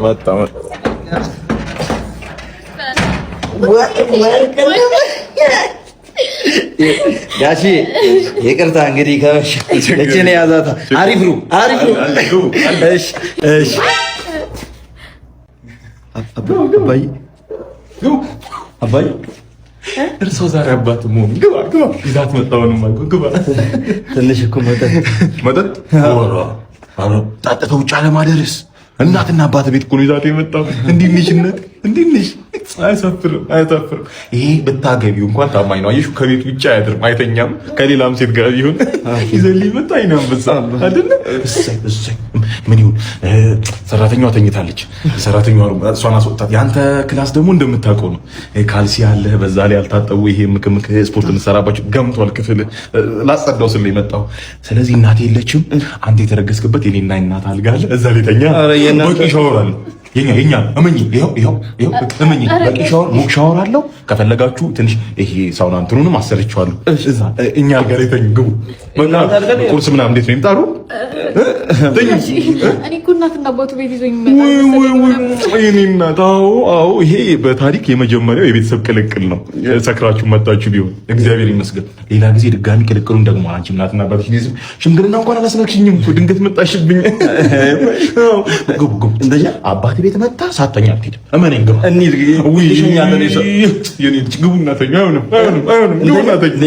መጣ ጋሺ ይቅርታ እንግዲህ እችን ያዛታ። አሪፍ ነው። እሺ አባይ እርሶ ዛሬ አባት መሆኑ ግባ ይዛት መጣውን ግባ። ትንሽ እኮ መጠጥ ጠጥተው ውጭ አለማደርስ እናትና አባት ቤት እኮ ነው ይዛት የመጣው። እንዲህ ነሽ አያሳፍርም። ይሄ ብታገቢው እንኳን ታማኝ ነው። አየሽው ከቤት ውጭ አያድርም፣ አይተኛም። ከሌላም ሴት ጋር ይሁን ይዘልይ መጣ አይናምብሳ አይደል? ምን ይሁን ሰራተኛዋ ተኝታለች። ሰራተኛዋ እሷን አስወጣት። ያንተ ክላስ ደግሞ እንደምታውቀው ነው። ካልሲ አለ፣ በዛ ላይ ያልታጠቡ ይሄ ምክምክ ስፖርት እንሰራባቸው ገምቷል። ክፍል ላጸዳው ስለ የመጣው ስለዚህ እናቴ የለችም። አንተ የተረገስክበት የኔና እናት አልጋ አለ፣ እዛ ላይ ተኛ። በቂ ሻወር አለ። የኛ እመኝ ይሄው እመኝ በቂ ሻወር ሙቅ ሻወር አለው። ከፈለጋችሁ ትንሽ ይሄ ሳውና እንትኑንም አሰርቻለሁ። እዛ እኛ አልጋ ላይ ተኙ። ግቡ። ቁርስ ምናምን እንዴት ነው ይምጣሩ? እኔ እኮ እናትና አባቱ ቤት ይዞኝ ይመጣል። አዎ ይሄ በታሪክ የመጀመሪያው የቤተሰብ ቅልቅል ነው። ሰክራችሁ መጣችሁ ቢሆን እግዚአብሔር ይመስገን። ሌላ ጊዜ ድጋሚ ቅልቅሉን ደግሞ አንቺ እናትና አባትሽ ሊዝም ሽምግልና እንኳን አላስነክሽኝም እኮ ድንገት መጣሽብኝ። ግቡ እንደኛ አባት ቤት መጣ ሳተኛ አትሄድም። እመኔን ግባ። እንሂድ ግቡና ተኛ። አይሆንም ግቡና ተኛ።